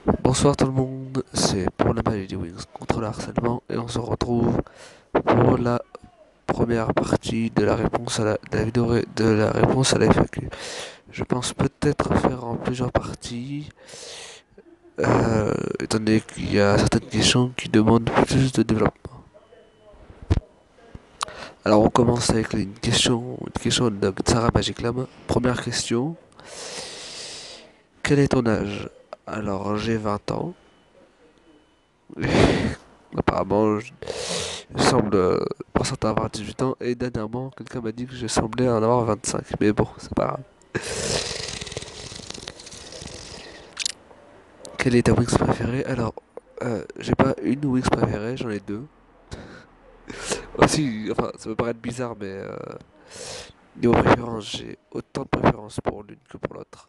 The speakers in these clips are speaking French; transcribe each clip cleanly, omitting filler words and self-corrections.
Bonsoir tout le monde, c'est pour la magie des Wings contre le harcèlement et on se retrouve pour la première partie de la réponse à de la vidéo de la réponse à la FAQ. Je pense peut-être faire en plusieurs parties, étant donné qu'il y a certaines questions qui demandent plus de développement. Alors on commence avec une question de Sarah Magiclam. Première question, quel est ton âge? Alors j'ai 20 ans. Apparemment, je semble pour certains avoir 18 ans et dernièrement quelqu'un m'a dit que je semblais en avoir 25. Mais bon, c'est pas grave. Quelle est ta Wings préférée? Alors, j'ai pas une Wings préférée, j'en ai deux. Aussi, enfin, ça peut paraître bizarre, mais niveau préférence, j'ai autant de préférence pour l'une que pour l'autre.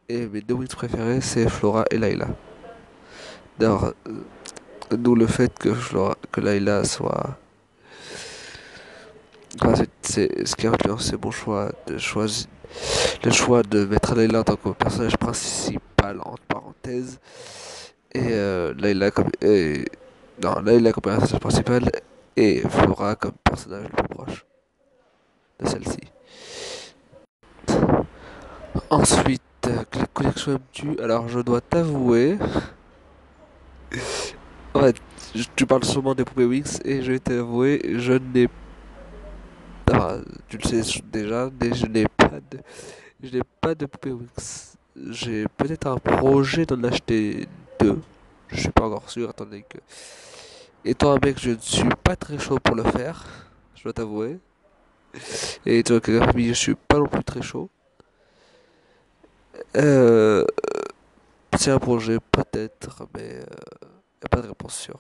Et mes deux Wings préférées, c'est Flora et Layla. D'ailleurs, d'où le fait que Layla soit. Enfin, c'est ce qui a influencé mon choix de choisir le choix de mettre Layla en tant que personnage principal, entre parenthèses, et Layla comme personnage principal, et Flora comme personnage le plus proche de celle-ci. Ensuite, la collection M2, alors je dois t'avouer, en fait, tu parles sûrement des poupées Wings, et je vais t'avouer, je n'ai enfin, tu le sais déjà, mais je n'ai pas de poupées Wings. J'ai peut-être un projet d'en acheter deux. Je suis pas encore sûr, attendez que. Étant un mec, je ne suis pas très chaud pour le faire, je dois t'avouer. Et étant que la famille, je suis pas non plus très chaud. Euh, c'est un projet, peut-être, mais y a pas de réponse sûre.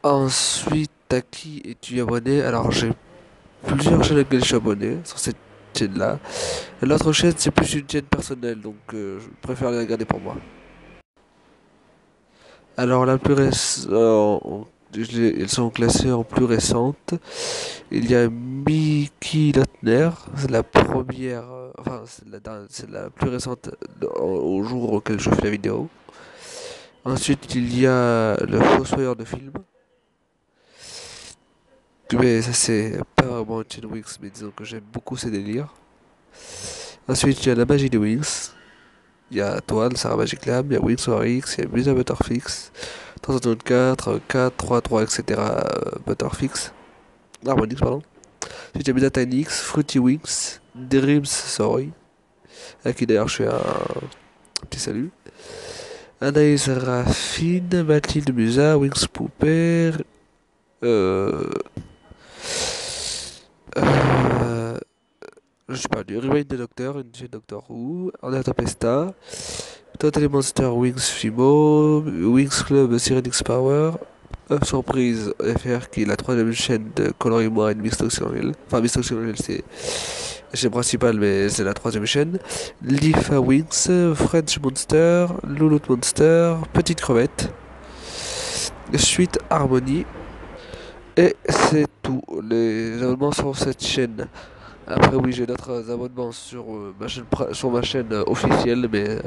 Ensuite, à qui es-tu abonné? Alors, j'ai plusieurs chaînes auxquelles je suis abonné sur cette chaîne-là. L'autre chaîne, c'est plus une chaîne personnelle, donc je préfère les regarder pour moi. Alors, la plus récente, elles sont classées en plus récentes. Il y a Mickey Lotner, c'est la première, enfin, c'est la plus récente au jour auquel je fais la vidéo. Ensuite, il y a le Fossoyeur de film. Mais ça, c'est pas vraiment une chaîne Wings, mais disons que j'aime beaucoup ses délires. Ensuite, il y a la magie des Wings. Il y a Toile, Sarah Magic Lab, il y a Wings War X, il y a Musa Butterfix, 364, 4, 3, 3, etc. Butterfix. Harmonix, pardon. Ensuite, il y a Musa Tiny X, Fruity Wings, Dreams Sorry, à qui d'ailleurs je fais un petit salut. Anaïs Raffine, Mathilde Musa, Wings Pooper, euh, euh, je sais pas, du Rewind the Doctor, une chaîne Doctor Who, Ornata Pesta, Totally Monster Wings Fimo, Wings Club Cyrenix Power, Surprise FR qui est la troisième chaîne de Coloris-moi et de Mistox Oriel. Enfin, Mistox Oriel c'est la chaîne principale, mais c'est la troisième chaîne. Lifa Wings, French Monster, Louloute Monster, Petite Crevette, Suite Harmonie, et c'est tout. Les abonnements sur cette chaîne. Après oui j'ai d'autres abonnements sur sur ma chaîne officielle mais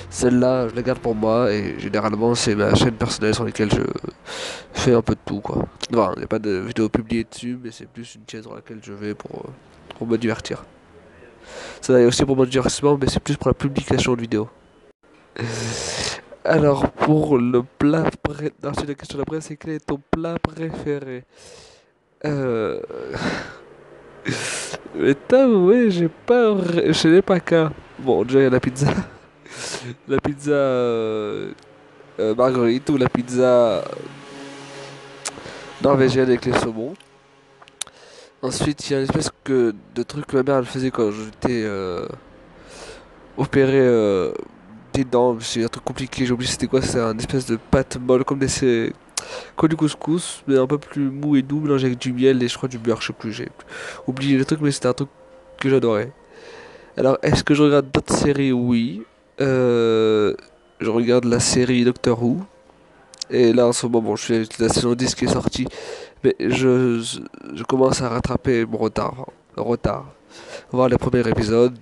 celle-là je la garde pour moi et généralement c'est ma chaîne personnelle sur laquelle je fais un peu de tout quoi. Enfin il n'y a pas de vidéos publiées dessus mais c'est plus une chaîne sur laquelle je vais pour me divertir. Ça est aussi pour mon divertissement mais c'est plus pour la publication de vidéos. Alors pour le plat ensuite la question d'après c'est quel est ton plat préféré? Euh... Mais t'avouer, je n'ai pas qu'un. Bon, déjà il y a la pizza. La pizza marguerite ou la pizza norvégienne avec les saumons. Ensuite, il y a une espèce de truc que ma mère elle faisait quand j'étais opéré des dents. C'est un truc compliqué, j'ai oublié c'était quoi. C'est un espèce de pâte molle comme du couscous, mais un peu plus mou et doux, mélangé avec du miel et je crois du beurre, je sais plus. J'ai oublié le truc, mais c'était un truc que j'adorais. Alors, est-ce que je regarde d'autres séries? Oui. Euh, je regarde la série Doctor Who. Et là, en ce moment, bon, je suis la saison 10 qui est sortie. Mais je commence à rattraper mon retard. Enfin, le retard. voir les premiers épisodes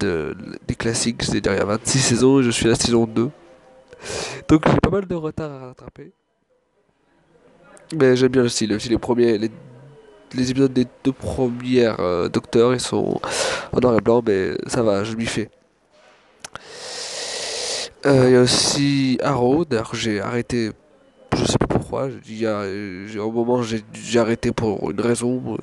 des classiques. C'est-à-dire, il y a 26 saisons et je suis à la saison 2. Donc j'ai pas mal de retard à rattraper. Mais j'aime bien le style. Aussi, les épisodes des deux premières Docteurs, ils sont en noir et blanc, mais ça va, je m'y fais. Il y a aussi Arrow, d'ailleurs j'ai arrêté, je sais pas pourquoi, un moment j'ai arrêté pour une raison,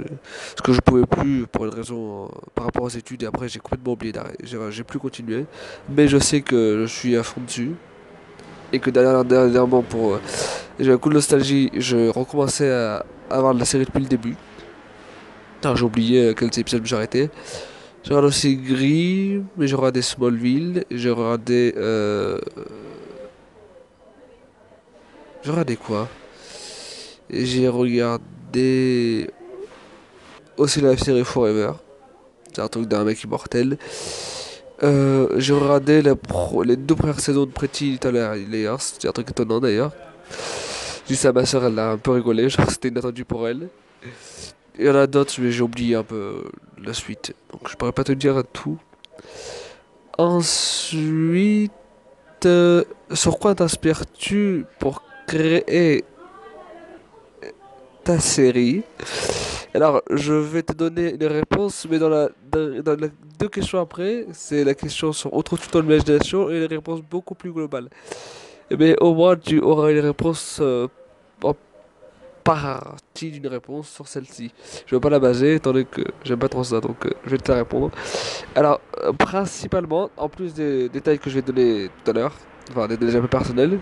parce que je pouvais plus pour une raison par rapport aux études, et après j'ai complètement oublié d'arrêter, j'ai plus continué, mais je sais que je suis à fond dessus, et que dernièrement j'ai un coup de nostalgie, je recommençais à voir la série depuis le début. Putain, j'ai oublié quels épisodes j'ai arrêté. J'ai regardé aussi Gris, mais j'ai regardé Smallville, j'ai regardé j'ai regardé quoi? J'ai regardé aussi la série Forever. C'est un truc d'un mec immortel. J'ai regardé les deux premières saisons de Pretty Little Liars. C'est un truc étonnant d'ailleurs. J'ai dit ça à ma soeur, elle a un peu rigolé. Genre c'était inattendu pour elle. Il y en a d'autres, mais j'ai oublié un peu la suite. Donc je pourrais pas te dire tout. Ensuite, sur quoi t'inspires-tu pour créer ta série? Alors, je vais te donner une réponse, mais dans les deux questions après, c'est la question sur autre tout ton imagination et les réponses beaucoup plus globales. Mais au moins, tu auras une réponse en partie d'une réponse sur celle-ci. Je vais pas la baser, étant donné que j'aime pas trop ça, donc je vais te la répondre. Alors, principalement, en plus des détails que je vais te donner tout à l'heure, enfin des détails un peu personnels,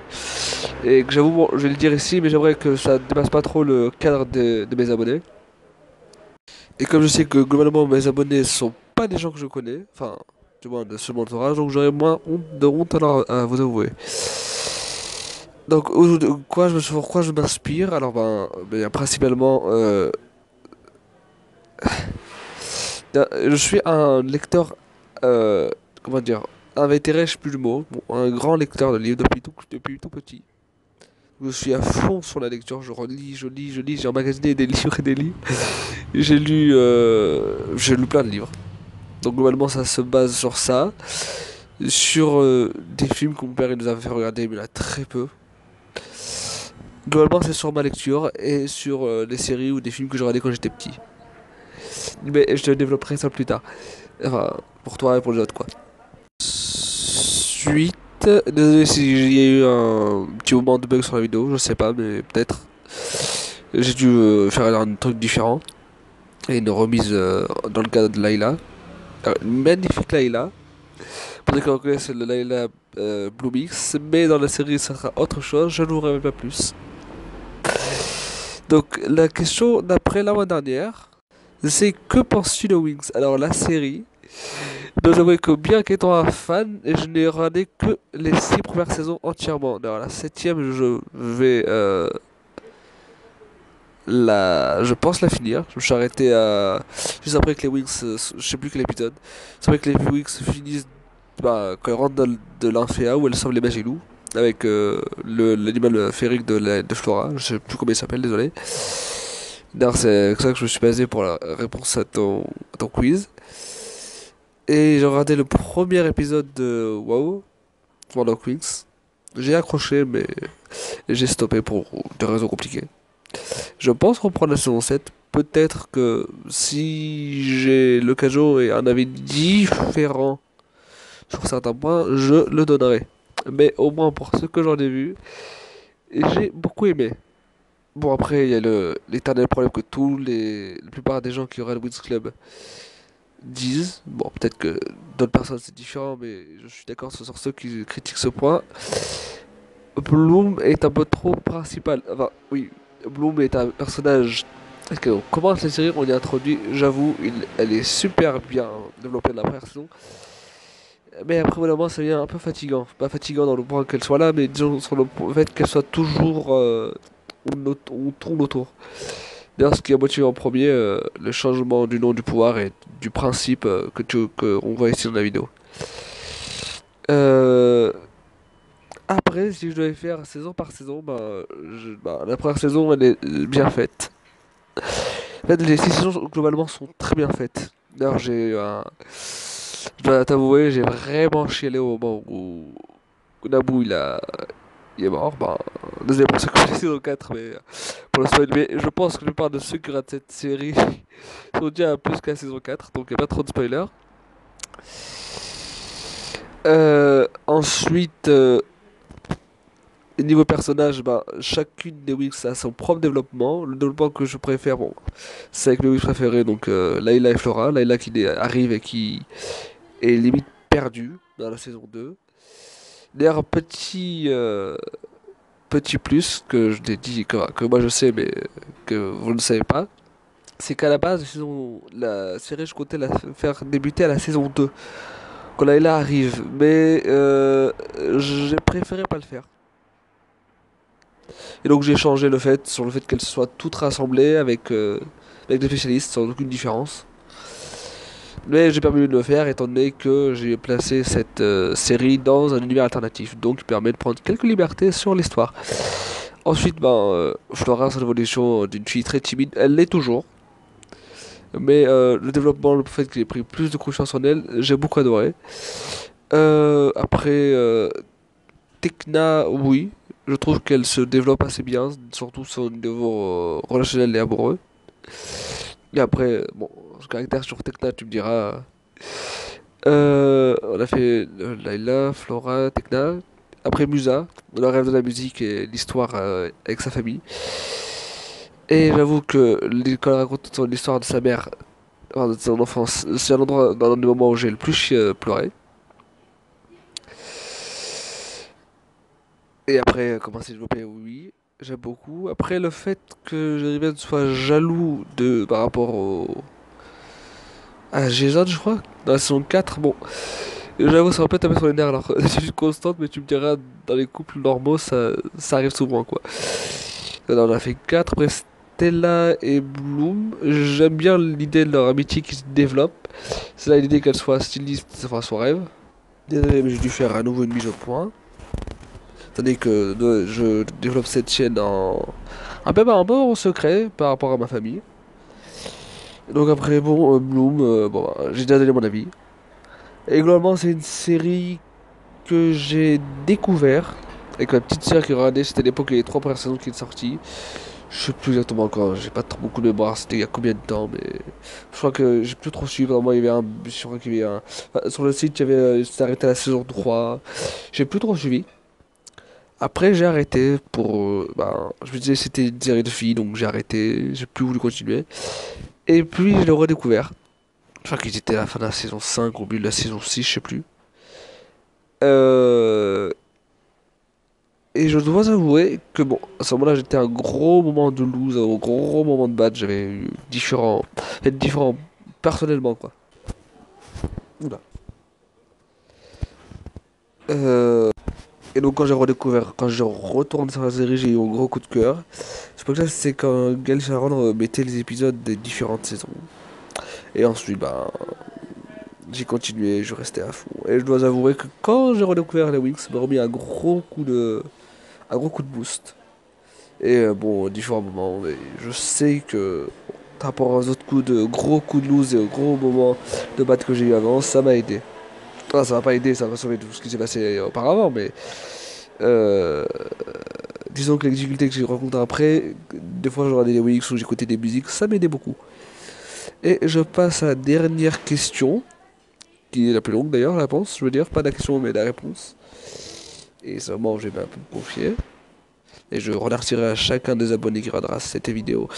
et que j'avoue, bon, je vais le dire ici, mais j'aimerais que ça dépasse pas trop le cadre de mes abonnés. Et comme je sais que globalement mes abonnés sont pas des gens que je connais, enfin, du moins de ce mon entourage, donc j'aurais moins de honte alors à vous avouer. Donc, pourquoi je m'inspire? Alors, principalement, je suis un lecteur, comment dire, invétéré, je sais plus le mot, bon, un grand lecteur de livres depuis tout petit. Je suis à fond sur la lecture, je relis, je lis, j'ai emmagasiné des livres et des livres. J'ai lu plein de livres. Donc globalement ça se base sur ça, sur des films que mon père il nous avait fait regarder, mais il y en a très peu. Globalement c'est sur ma lecture et sur les séries ou des films que j'ai regardés quand j'étais petit. Mais je te développerai ça plus tard. Enfin, pour toi et pour les autres quoi. Suite, désolé s'il y a eu un petit moment de bug sur la vidéo, je sais pas, mais peut-être. J'ai dû faire un truc différent. Et une remise dans le cadre de Layla. Une magnifique Layla. Pour ceux qui reconnaissent le Layla Blue Mix. Mais dans la série, ça sera autre chose. Je ne vous révèle pas plus. Donc, la question d'après l'avant-dernière, c'est que penses-tu de Wings? Alors, la série, je dois avouer que bien qu'étant un fan, je n'ai regardé que les 6 premières saisons entièrement. Alors, la septième, je vais je pense la finir. Je me suis arrêté à juste après que les Wings, je sais plus quel épisode. C'est vrai que les Wings finissent quand ils rentrent de l'Infea où elles sauvent les Magilous avec l'animal féerique de Flora. Je sais plus comment il s'appelle, désolé. D'ailleurs, c'est ça que je me suis basé pour la réponse à ton quiz. Et j'ai regardé le premier épisode de WoW, World of Wings. J'ai accroché, mais j'ai stoppé pour des raisons compliquées. Je pense reprendre la saison 7. Peut-être que si j'ai l'occasion et un avis différent sur certains points, je le donnerai. Mais au moins pour ce que j'en ai vu, j'ai beaucoup aimé. Bon après, il y a l'éternel problème que la plupart des gens qui auraient le Wings Club disent. Bon, peut-être que d'autres personnes c'est différent, mais je suis d'accord sur ceux qui critiquent ce point. Bloom est un peu trop principal. Enfin, oui, Bloom est un personnage. Parce qu'on commence la série, on y introduit, j'avoue, elle est super bien développée dans la première saison. Mais après, vraiment, ça devient un peu fatigant. Pas fatigant dans le point qu'elle soit là, mais disons sur le fait qu'elle soit toujours. On tourne autour. D'ailleurs, ce qui a motivé en premier le changement du nom du pouvoir et du principe que on voit ici dans la vidéo. Euh, Après, si je devais faire saison par saison, la première saison, elle est bien faite. En fait, les 6 saisons, globalement, sont très bien faites. D'ailleurs, je dois t'avouer, j'ai vraiment chialé au moment où Naboo il est mort. Ben, désolé pour ceux qui ont la saison 4, mais pour le spoil. Mais je pense que la plupart de ceux qui regardent cette série sont déjà plus qu'à la saison 4, donc il n'y a pas trop de spoilers. Ensuite, niveau personnage, bah, chacune des Wings a son propre développement. Le développement que je préfère, bon, c'est avec mes Wings préférés, donc Layla et Flora. Layla arrive et qui est limite perdue dans la saison 2. D'ailleurs, petit plus que je t'ai dit, que moi je sais, mais que vous ne savez pas, c'est qu'à la base, la série, je comptais la faire débuter à la saison 2, quand Layla arrive. Mais j'ai préféré pas le faire. Et donc j'ai changé sur le fait qu'elles soient toutes rassemblées avec des spécialistes sans aucune différence. Mais j'ai permis de le faire étant donné que j'ai placé cette série dans un univers alternatif, donc qui permet de prendre quelques libertés sur l'histoire. Ensuite, Flora, c'est l'évolution d'une fille très timide, elle l'est toujours. Mais le développement, le fait qu'il ait pris plus de confiance en elle, j'ai beaucoup adoré. Après, Tekna, oui, je trouve qu'elle se développe assez bien, surtout sur le niveau relationnel et amoureux. Et après, bon, ce caractère sur Tekna, tu me diras. On a fait Layla, Flora, Tekna. Après Musa, le rêve de la musique et l'histoire avec sa famille. Et j'avoue que quand elle raconte l'histoire de sa mère, enfin, de son enfance, c'est un endroit dans le moment où j'ai le plus pleuré. Et après, comment c'est développé, oui, j'aime beaucoup. Après, le fait que Jeremy soit jaloux par rapport à Jason, je crois, dans la saison 4, bon, j'avoue, ça va peut-être taper sur les nerfs alors. C'est juste constante, mais tu me diras, dans les couples normaux, ça arrive souvent, quoi. Alors, on a fait 4, après Stella et Bloom. J'aime bien l'idée de leur amitié qui se développe. C'est là l'idée qu'elle soit styliste, enfin son rêve. Désolé, mais j'ai dû faire à nouveau une mise au point. Tandis que je développe cette chaîne un peu en secret par rapport à ma famille. Donc après, bon, Bloom, bon, j'ai déjà donné mon avis. Et globalement, c'est une série que j'ai découvert avec ma petite sœur qui regardait. C'était l'époque où il y avait les 3 premières saisons qui étaient sorties. Je sais plus exactement quand, j'ai pas trop beaucoup de mémoire, c'était il y a combien de temps, mais je crois que j'ai plus trop suivi. Vraiment, il y avait je crois qu'il y avait enfin, sur le site, il y avait, c'était arrêté à la saison 3. J'ai plus trop suivi. Après, j'ai arrêté je me disais que c'était une série de filles, donc j'ai arrêté, j'ai plus voulu continuer. Et puis, je l'ai redécouvert. Je crois qu'ils étaient à la fin de la saison 5, au milieu de la saison 6, je sais plus. Euh, Et je dois avouer que bon, à ce moment-là, j'étais un gros moment de lose, un gros moment de bad. J'avais eu différents personnellement, quoi. Oula. Euh, Et donc quand je retourne sur la série, j'ai eu un gros coup de cœur. C'est pour ça, c'est quand Gaël Charon mettait les épisodes des différentes saisons. Et ensuite, j'ai continué, je restais à fond. Et je dois avouer que quand j'ai redécouvert les Wings, ça m'a remis un gros coup de boost. Et bon, différents moments. Mais je sais que par rapport aux autres gros coups de loose et aux gros moments de batte que j'ai eu avant, ça m'a aidé. Ah, ça m'a pas aidé, ça va sauver tout ce qui s'est passé auparavant, mais euh, disons que les difficultés que j'ai rencontrées après, des fois je regardais des Wix ou j'écoutais des musiques, ça m'aidait beaucoup. Et je passe à la dernière question, qui est la plus longue d'ailleurs, la réponse, je veux dire, pas la question mais la réponse. Et c'est vraiment, je vais un peu me confier. Et je remercierai à chacun des abonnés qui regardera cette vidéo.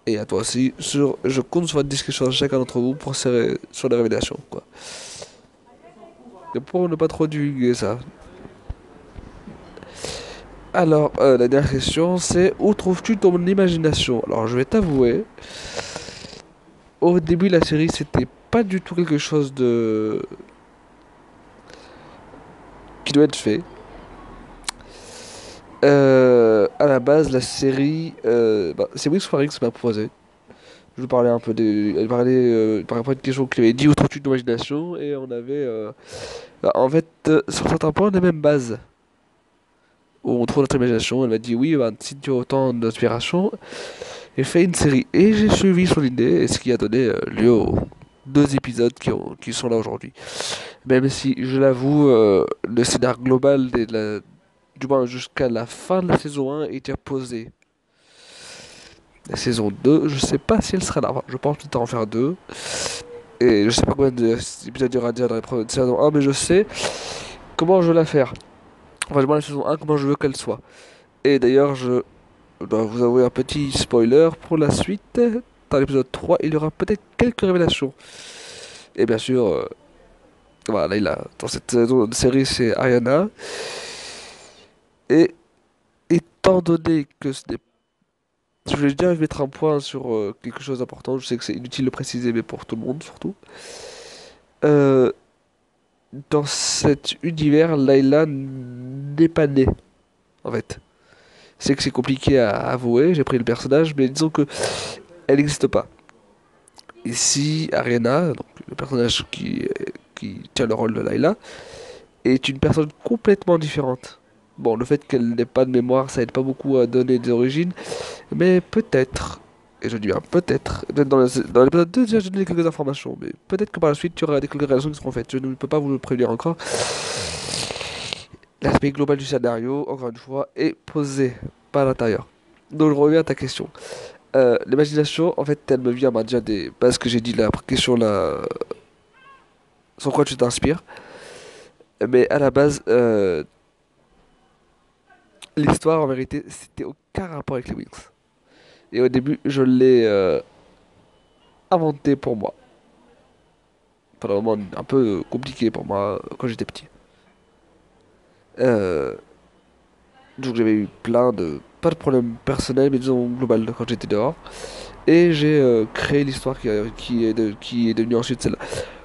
Et à toi aussi, je compte sur votre discussion de chacun d'entre vous pour sur les révélations, quoi. Et pour ne pas trop divulguer ça. Alors, la dernière question, c'est où trouves-tu ton imagination? Alors, je vais t'avouer, au début de la série, c'était pas du tout quelque chose de qui doit être fait. À la base, la série, c'est Wix X qui m'a proposé. Je lui parlais un peu elle parlait par rapport à une question qu'il avait dit où trouves-tu ton imagination et on avait, en fait, sur certains points, on a les mêmes bases où on trouve notre imagination. Elle m'a dit oui, si tu as autant d'inspiration, et fais une série. Et j'ai suivi son idée, et ce qui a donné lieu deux épisodes qui sont là aujourd'hui. Même si, je l'avoue, le scénario global, du moins jusqu'à la fin de la saison 1, était posé. La saison 2, je sais pas si elle sera là. Enfin, je pense peut-être en faire deux. Et je sais pas combien d'épisodes il y aura déjà dans les premières saison 1, mais je sais comment je veux la faire. Enfin, du moins la saison 1, comment je veux qu'elle soit. Et d'ailleurs, je dois vous avouer un petit spoiler pour la suite. Dans l'épisode 3, il y aura peut-être quelques révélations. Et bien sûr, voilà, dans cette saison de série, c'est Ariana. Et étant donné que ce n'est je voulais bien mettre un point sur quelque chose d'important. Je sais que c'est inutile de préciser, mais pour tout le monde surtout. Euh, dans cet univers, Layla n'est pas née, en fait. C'est que c'est compliqué à avouer, j'ai pris le personnage, mais disons que elle n'existe pas. Ici, Arena, donc le personnage qui tient le rôle de Layla, est une personne complètement différente. Bon, le fait qu'elle n'ait pas de mémoire, ça aide pas beaucoup à donner des origines, mais peut-être, et je dis bien peut-être, dans l'épisode 2, déjà, je donné quelques informations, mais peut-être que par la suite, il y aura des quelques révélations qui seront faites. Je ne peux pas vous le prévenir encore. L'aspect global du scénario, encore une fois, est posé par l'intérieur. Donc, je reviens à ta question. L'imagination, en fait, elle me vient déjà des bases que j'ai dit, la question là, sur quoi tu t'inspires. Mais à la base, l'histoire, en vérité, c'était aucun rapport avec les Wings. Et au début, je l'ai inventé pour moi. Pendant un moment un peu compliqué pour moi quand j'étais petit. Euh, donc j'avais eu plein de... Pas de problèmes personnels, mais disons global quand j'étais dehors. Et j'ai créé l'histoire qui est devenue ensuite celle-là.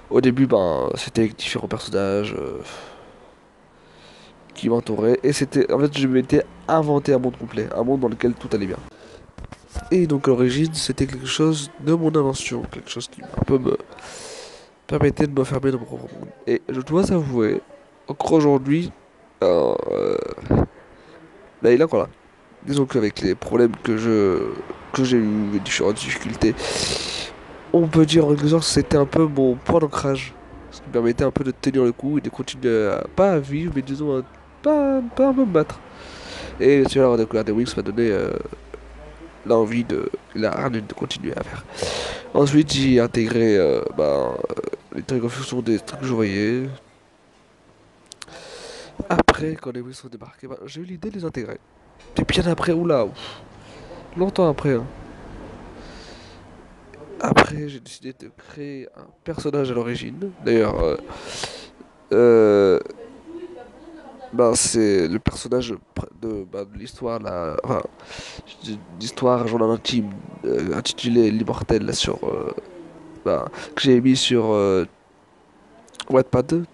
Au début, ben, c'était avec différents personnages qui m'entouraient. Et c'était... En fait, je m'étais inventé un monde complet. Un monde dans lequel tout allait bien. Et donc à l'origine, c'était quelque chose de mon invention. Quelque chose qui un peu me permettait de me fermer dans mon propre monde. Et je dois avouer, encore aujourd'hui, euh, bah, il est encore là. Disons qu'avec les problèmes que j'ai eu, les différentes difficultés, on peut dire en quelque sorte que c'était un peu mon point d'ancrage. Ce qui me permettait un peu de tenir le coup et de continuer pas à vivre, mais disons pas un peu me battre. Et c'est là, la découverte des Wings m'a donné l'envie la hargne de continuer à faire. Ensuite, j'ai intégré les trucs en fonction des trucs que je voyais. Après, quand les Wings sont débarqués, bah, j'ai eu l'idée de les intégrer. Et bien après, oula, ouf, longtemps après, hein. Après, j'ai décidé de créer un personnage à l'origine. D'ailleurs, euh, c'est le personnage de l'histoire, enfin, l'histoire journal intime intitulé L'Immortel là, que j'ai mis sur Wattpad.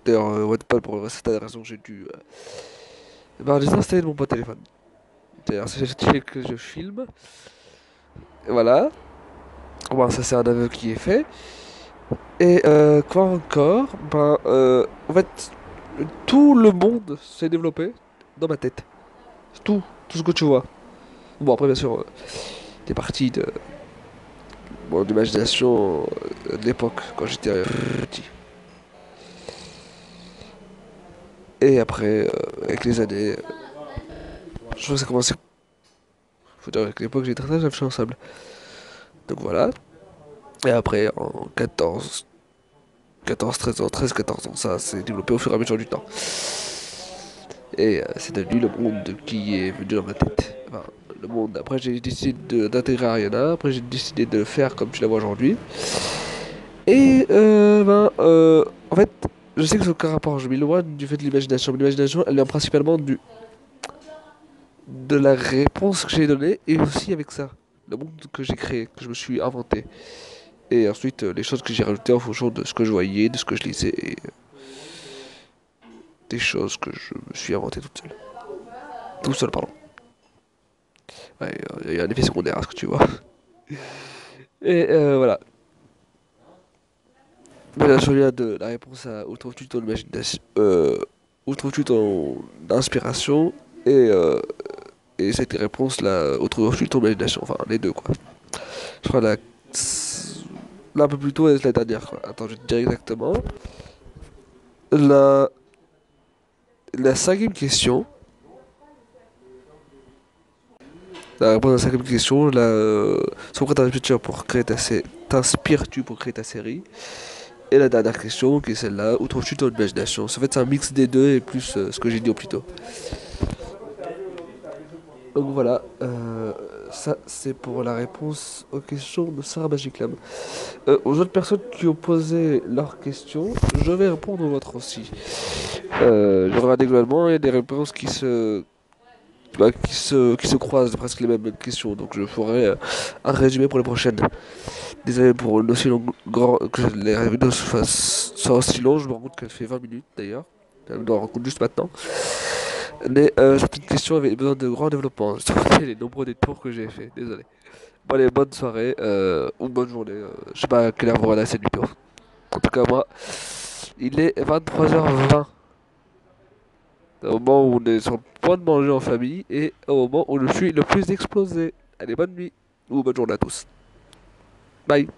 D'ailleurs, Wattpad, pour certaines raisons, j'ai dû désinstaller de mon pote téléphone. D'ailleurs, c'est que je filme. Et voilà. Bon, ça, c'est un aveu qui est fait. Et quoi encore? En fait, tout le monde s'est développé dans ma tête. Tout ce que tu vois. Bon, après, bien sûr, des parties de mon imagination de l'époque, quand j'étais petit. Et après, avec les années, je pense que ça a commencé. Faut dire qu'à l'époque, j'étais très influençable. Donc voilà. Et après, en 13 ans, 13, 14 ans, ça s'est développé au fur et à mesure du temps. Et c'est devenu le monde qui est venu dans ma tête. Enfin, le monde. Après, j'ai décidé d'intégrer Ariana. Après, j'ai décidé de le faire comme tu la vois aujourd'hui. Et en fait, je sais que c'est aucun rapport. Je m'éloigne du fait de l'imagination. Mais l'imagination, elle vient principalement de la réponse que j'ai donnée et aussi avec ça. Le monde que j'ai créé, que je me suis inventé. Et ensuite, les choses que j'ai rajoutées en fonction de ce que je voyais, de ce que je lisais et des choses que je me suis inventé toute seule. Tout seul, pardon. Ouais, il y a un effet secondaire à ce que tu vois. Et voilà. Voilà, je reviens de la réponse à où trouves-tu ton imagination, où trouves-tu ton inspiration et cette réponse là, où trouves-tu ton imagination, enfin les deux quoi. Je crois la Là, un peu plus tôt, et la dernière, quoi. Attends, je vais te dire exactement. La, la cinquième question. La réponse à la cinquième question, sur quoi t'inspires-tu pour créer ta série? Et la dernière question, qui est celle-là, où trouves-tu ton imagination? En fait, c'est un mix des deux et plus ce que j'ai dit au plus tôt. Donc voilà, ça c'est pour la réponse aux questions de Sarah Magiclam. Aux autres personnes qui ont posé leurs questions, je vais répondre aux vôtres aussi. Je regarde globalement, il y a des réponses qui se croisent, presque les mêmes questions, donc je ferai un résumé pour les prochaines. Désolé pour une aussi longue, que les vidéos soient aussi longues, je me rends compte qu'elle fait 20 minutes d'ailleurs. Je me rends compte juste maintenant. Mais certaines questions avaient besoin de grand développement. Je trouvais les nombreux détours que j'ai fait. Désolé. Bon, allez, bonne soirée ou bonne journée. Je sais pas à quelle heure vous regardez cette vidéo. En tout cas, moi, il est 23h20. Au moment où on est sur le point de manger en famille et au moment où je suis le plus explosé. Allez, bonne nuit ou bonne journée à tous. Bye.